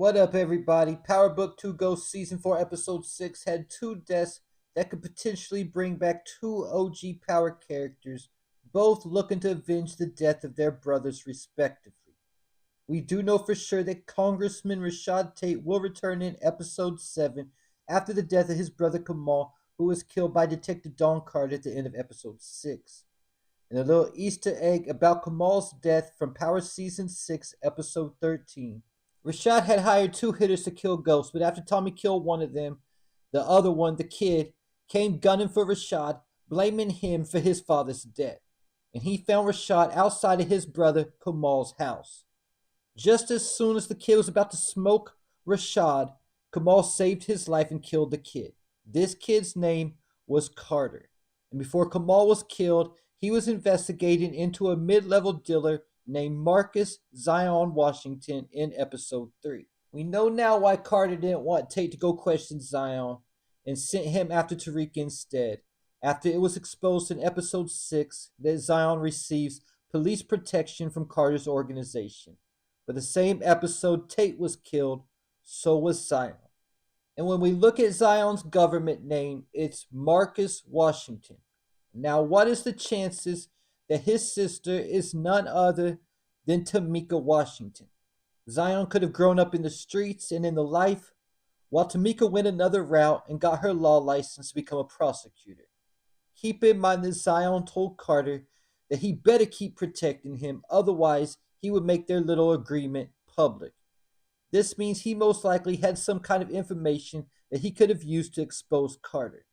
What up, everybody? Power Book 2 Ghost Season 4 Episode 6 had two deaths that could potentially bring back two OG Power characters, both looking to avenge the death of their brothers, respectively. We do know for sure that Congressman Rashad Tate will return in Episode 7 after the death of his brother Kamal, who was killed by Detective Don Carter at the end of Episode 6. And a little Easter egg about Kamal's death from Power Season 6, Episode 13. Rashad had hired two hitters to kill Ghost, but after Tommy killed one of them, the other one, the kid, came gunning for Rashad, blaming him for his father's death. And he found Rashad outside of his brother Kamal's house. Just as soon as the kid was about to smoke Rashad, Kamal saved his life and killed the kid. This kid's name was Carter. And before Kamal was killed, he was investigating into a mid-level dealer named Marcus Zion Washington in Episode 3. We know now why Carter didn't want Tate to go question Zion and sent him after Tariq instead, after it was exposed in Episode 6 that Zion receives police protection from Carter's organization. But the same episode Tate was killed, so was Zion. And when we look at Zion's government name, it's Marcus Washington. Now, what is the chances that his sister is none other than Tameika Washington? Zion could have grown up in the streets and in the life, while Tameika went another route and got her law license to become a prosecutor. Keep in mind that Zion told Carter that he better keep protecting him, otherwise he would make their little agreement public. This means he most likely had some kind of information that he could have used to expose Carter.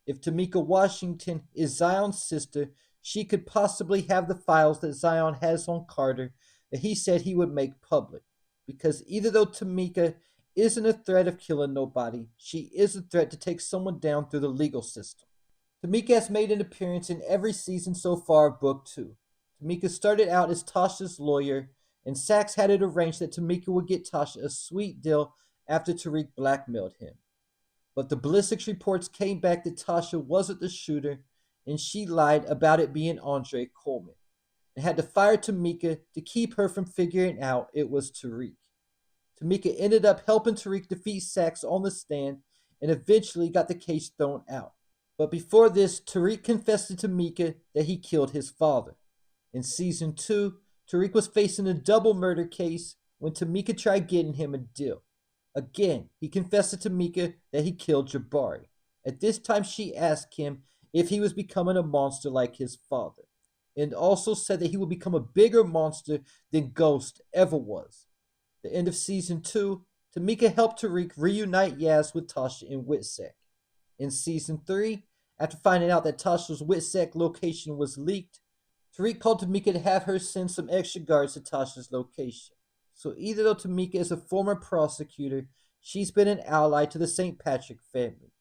If Tameika Washington is Zion's sister, she could possibly have the files that Zion has on Carter that he said he would make public. Because either though Tameika isn't a threat of killing nobody, she is a threat to take someone down through the legal system. Tameika has made an appearance in every season so far of Book 2. Tameika started out as Tasha's lawyer, and Saxe had it arranged that Tameika would get Tasha a sweet deal after Tariq blackmailed him. But the ballistics reports came back that Tasha wasn't the shooter, and she lied about it being Andre Coleman, and had to fire Tameika to keep her from figuring out it was Tariq. Tameika ended up helping Tariq defeat Saxe on the stand, and eventually got the case thrown out. But before this, Tariq confessed to Tameika that he killed his father. In Season 2, Tariq was facing a double murder case when Tameika tried getting him a deal. Again, he confessed to Tameika that he killed Jabari. At this time, she asked him if he was becoming a monster like his father, and also said that he would become a bigger monster than Ghost ever was. At the end of Season 2, Tameika helped Tariq reunite Yaz with Tasha in Witsec. In Season 3, after finding out that Tasha's Witsec location was leaked, Tariq called Tameika to have her send some extra guards to Tasha's location. So either though Tameika is a former prosecutor, she's been an ally to the St. Patrick family,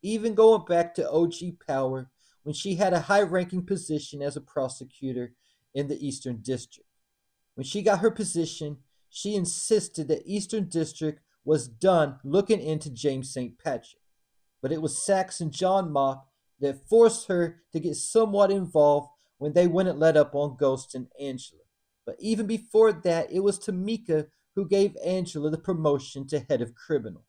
even going back to OG Power when she had a high-ranking position as a prosecutor in the Eastern District. When she got her position, she insisted that Eastern District was done looking into James St. Patrick. But it was Saxe and John Mock that forced her to get somewhat involved when they wouldn't let up on Ghost and Angela. But even before that, it was Tameika who gave Angela the promotion to head of criminal.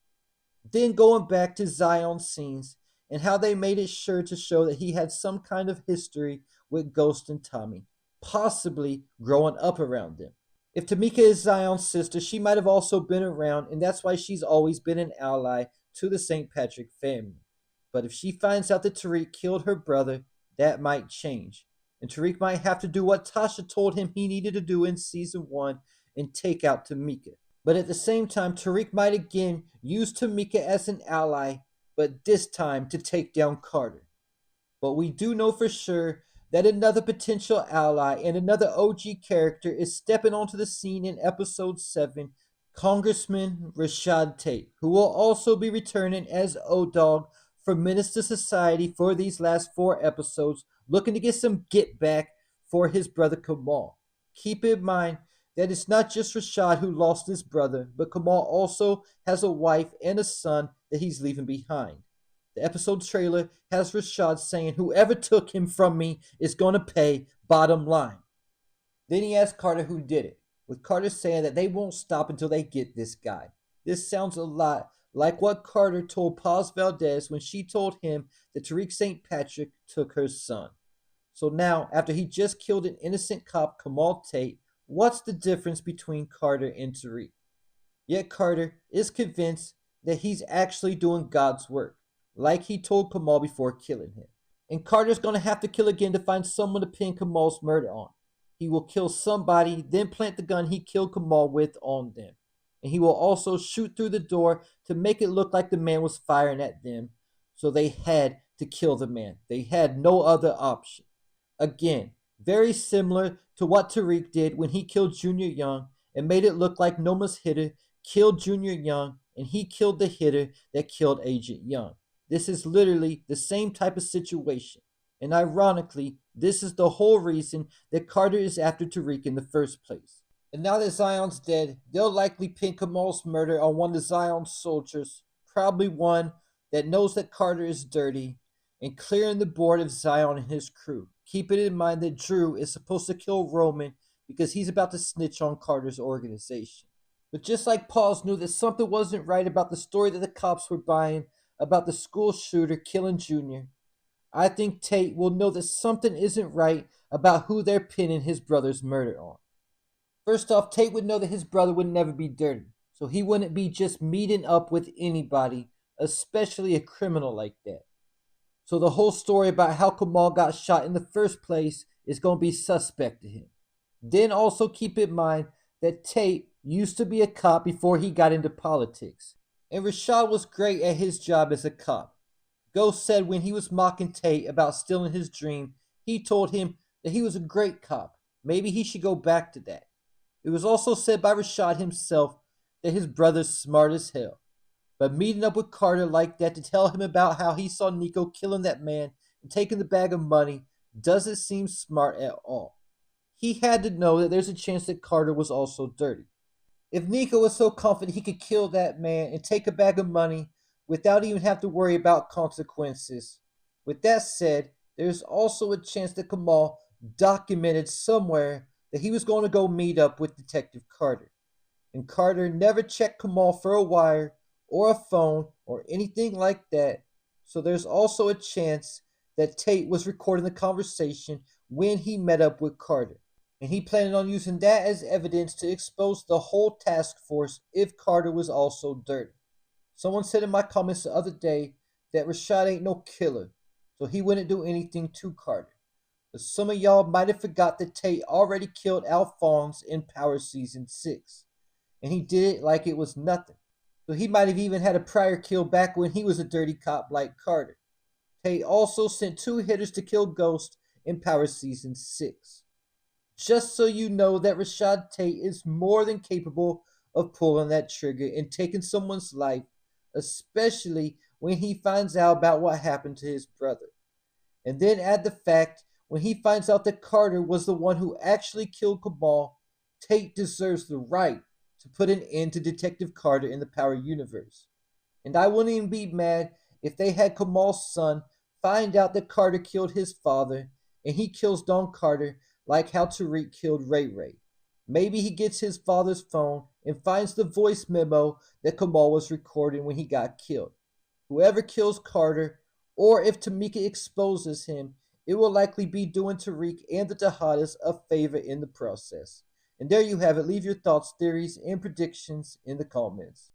Then going back to Zion's scenes and how they made it sure to show that he had some kind of history with Ghost and Tommy, possibly growing up around them. If Tameika is Zion's sister, she might have also been around, and that's why she's always been an ally to the St. Patrick family. But if she finds out that Tariq killed her brother, that might change. And Tariq might have to do what Tasha told him he needed to do in Season 1 and take out Tameika. But at the same time, Tariq might again use Tameika as an ally, but this time to take down Carter. But we do know for sure that another potential ally and another OG character is stepping onto the scene in Episode 7, Congressman Rashad Tate, who will also be returning as O-Dog for Menace to Society for these last 4 episodes, looking to get some get back for his brother Kamal. Keep in mind that it's not just Rashad who lost his brother, but Kamal also has a wife and a son that he's leaving behind. The episode trailer has Rashad saying, "Whoever took him from me is going to pay, bottom line." Then he asks Carter who did it, with Carter saying that they won't stop until they get this guy. This sounds a lot like what Carter told Paz Valdez when she told him that Tariq St. Patrick took her son. So now, after he just killed an innocent cop, Kamal Tate, what's the difference between Carter and Tariq? Yet Carter is convinced that he's actually doing God's work, like he told Kamal before killing him. And Carter's gonna have to kill again to find someone to pin Kamal's murder on. He will kill somebody, then plant the gun he killed Kamal with on them. And he will also shoot through the door to make it look like the man was firing at them. So they had to kill the man. They had no other option. Again, very similar to what Tariq did when he killed Junior Young and made it look like Noma's hitter killed Junior Young and he killed the hitter that killed Agent Young. This is literally the same type of situation. And ironically, this is the whole reason that Carter is after Tariq in the first place. And now that Zion's dead, they'll likely pin Kamal's murder on one of Zion's soldiers, probably one that knows that Carter is dirty, and clearing the board of Zion and his crew. Keeping in mind that Drew is supposed to kill Roman because he's about to snitch on Carter's organization. But just like Pauls knew that something wasn't right about the story that the cops were buying about the school shooter killing Junior, I think Tate will know that something isn't right about who they're pinning his brother's murder on. First off, Tate would know that his brother would never be dirty, so he wouldn't be just meeting up with anybody, especially a criminal like that. So the whole story about how Kamal got shot in the first place is going to be suspect to him. Then also keep in mind that Tate used to be a cop before he got into politics. And Rashad was great at his job as a cop. Ghost said when he was mocking Tate about stealing his dream, he told him that he was a great cop. Maybe he should go back to that. It was also said by Rashad himself that his brother's smart as hell. But meeting up with Carter like that to tell him about how he saw Nico killing that man and taking the bag of money doesn't seem smart at all. He had to know that there's a chance that Carter was also dirty. If Nico was so confident he could kill that man and take a bag of money without even have to worry about consequences. With that said, there's also a chance that Kamal documented somewhere that he was going to go meet up with Detective Carter. And Carter never checked Kamal for a wire or a phone or anything like that. So there's also a chance that Tate was recording the conversation when he met up with Carter. And he planned on using that as evidence to expose the whole task force if Carter was also dirty. Someone said in my comments the other day that Rashad ain't no killer, so he wouldn't do anything to Carter. But some of y'all might have forgot that Tate already killed Alphonse in Power Season 6. And he did it like it was nothing. So he might have even had a prior kill back when he was a dirty cop like Carter. Tate also sent 2 hitters to kill Ghost in Power Season 6. Just so you know that Rashad Tate is more than capable of pulling that trigger and taking someone's life, especially when he finds out about what happened to his brother. And then add the fact when he finds out that Carter was the one who actually killed Kamal, Tate deserves the right to put an end to Detective Carter in the Power universe. And I wouldn't even be mad if they had Kamal's son find out that Carter killed his father and he kills Don Carter like how Tariq killed Ray Ray. Maybe he gets his father's phone and finds the voice memo that Kamal was recording when he got killed. Whoever kills Carter, or if Tameika exposes him, it will likely be doing Tariq and the Tejadas a favor in the process. And there you have it. Leave your thoughts, theories, and predictions in the comments.